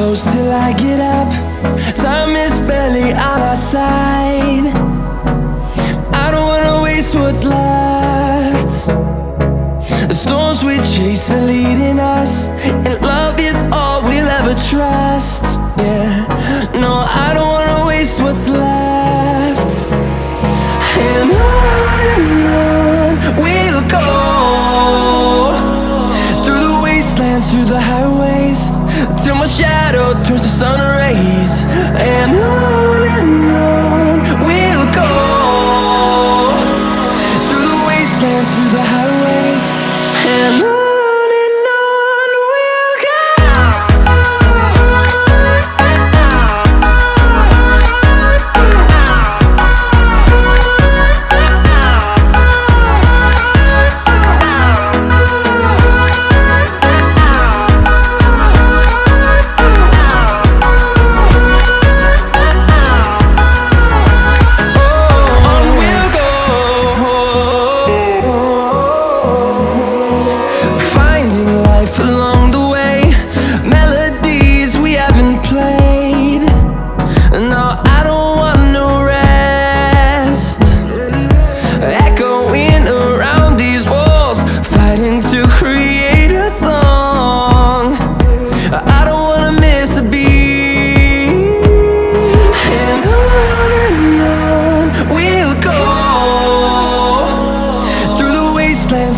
close till I get up. Time is barely on our side. I don't wanna waste what's left. The storms we chase are leading us, and love is all we'll ever trust. Yeah, no, I don't wanna waste what's left. And on we'll go, through the wastelands, through the highways, till my shadow turns to sun rays. And on we'll go, through the wastelands, through the highways, and on we'll go.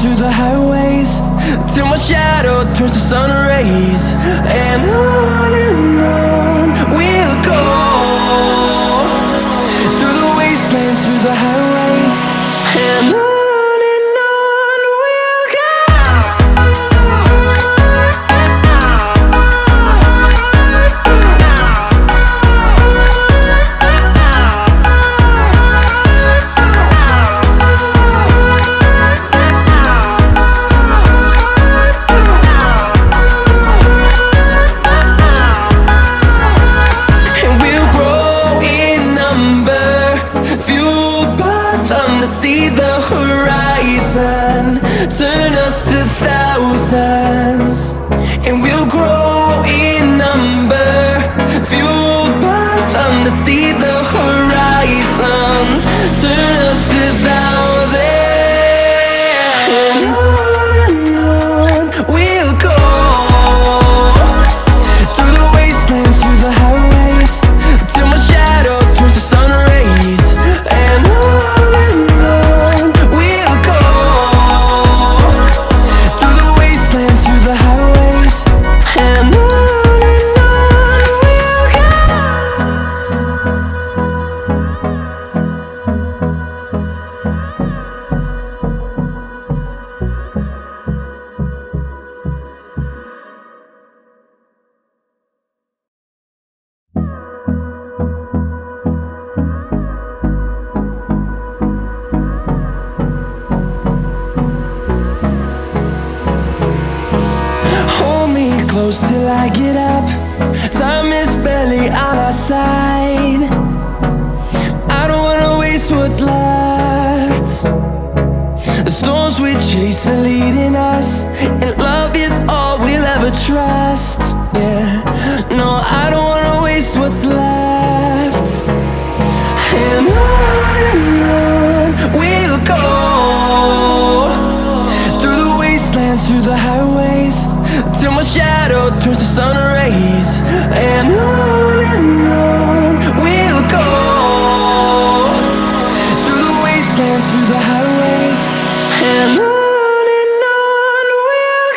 Through the highways, till my shadow turns to sun rays. And on we'll go, through the wastelands, through the highways, and on we'll go. See the horizon turn us to thousands, and we'll grow in number, fueled by them to see the horizon turn us to thousands. And on we'll go, through the wastelands, through the highways, till my shadow turns to sun rays. And close till I get up. Time is barely on our side. I don't wanna waste what's left. The storms we chase are leading us, and love is all we'll ever trust. Yeah, no, I don't wanna waste what's left. And on we'll go, through the wastelands, through the highways, till my shadow turns to sun rays. And on we'll go, through the wastelands, through the highways, and on we'll go.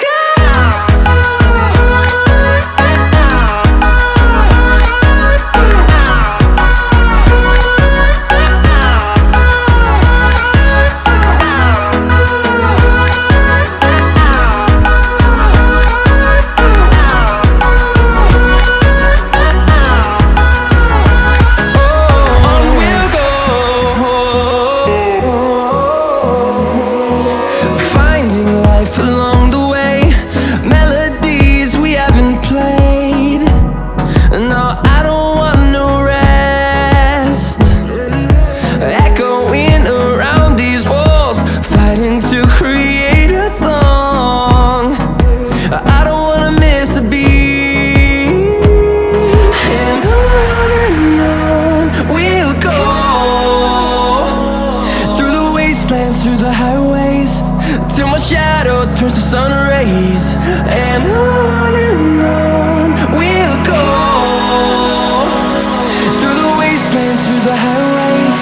wastelands, through the highways,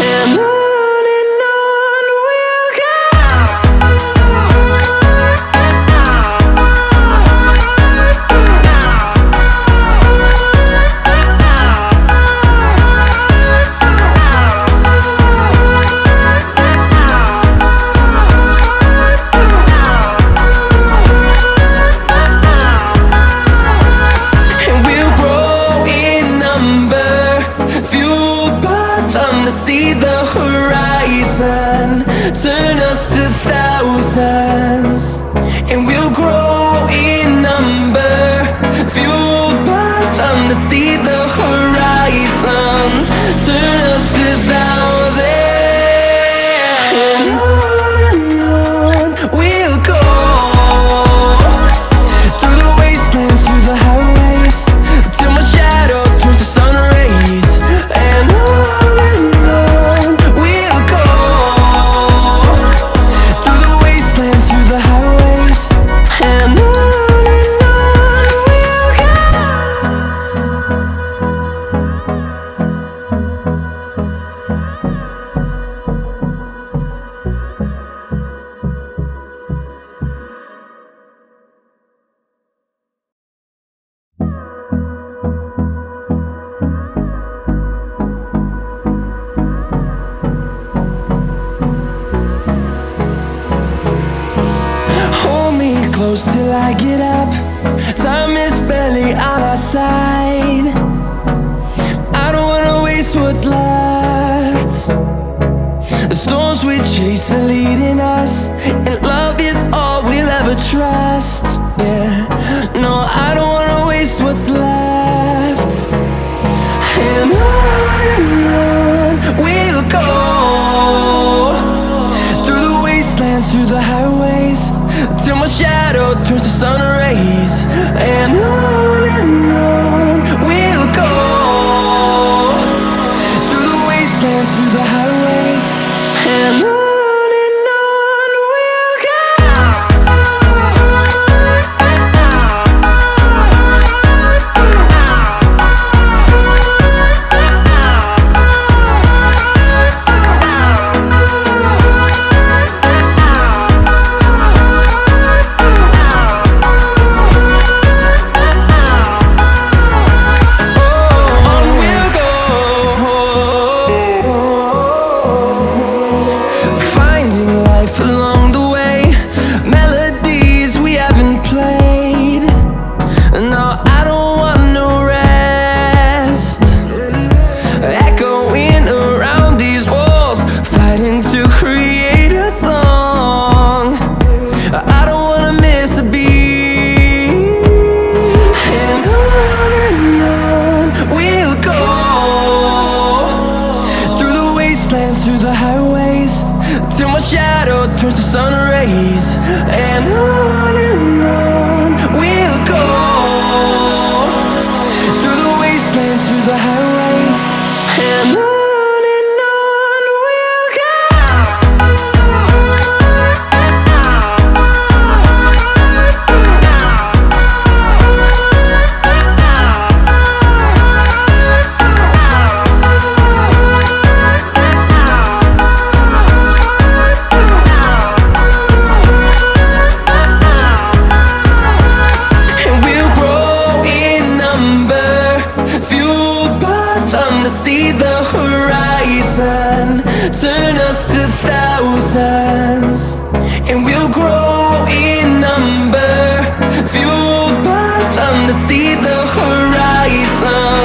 and on we'll go. And we'll grow in number, fueled by them to see the horizon, turn us to thousands. And we'll grow in number, fueled by them to see the horizon, turn us to thousands. And on we'll go, through the wastelands, through the highways, till my shadow turns to sun rays. And on we'll go, through the wastelands, through the highways, and on we'll go. Hold me close till I get up. Time is barely on our side. I don't wanna waste what's left. The storms we chase are leading us, and love is all we'll ever trust. Yeah, no, I don't wanna waste what's left. And on we'll go, through the wastelands, through the highways, till my shadow turns to sun rays. And on we'll go, through the wastelands, through the highways, and on we'll go. On we'll go, finding life along the way, melodies we haven't played. No, I don't want no rest, echoing around these walls, fighting to create a song. I don't wanna miss a beat. And on we'll go, through the wastelands, through the highways, till my shadow turns to sun rays. And on we'll go, through the wastelands, through the highways, and on we'll go. And we'll grow in number, fueled by them to see the horizon, turn us to thousands. And we'll grow in number, fueled by them to see the horizon,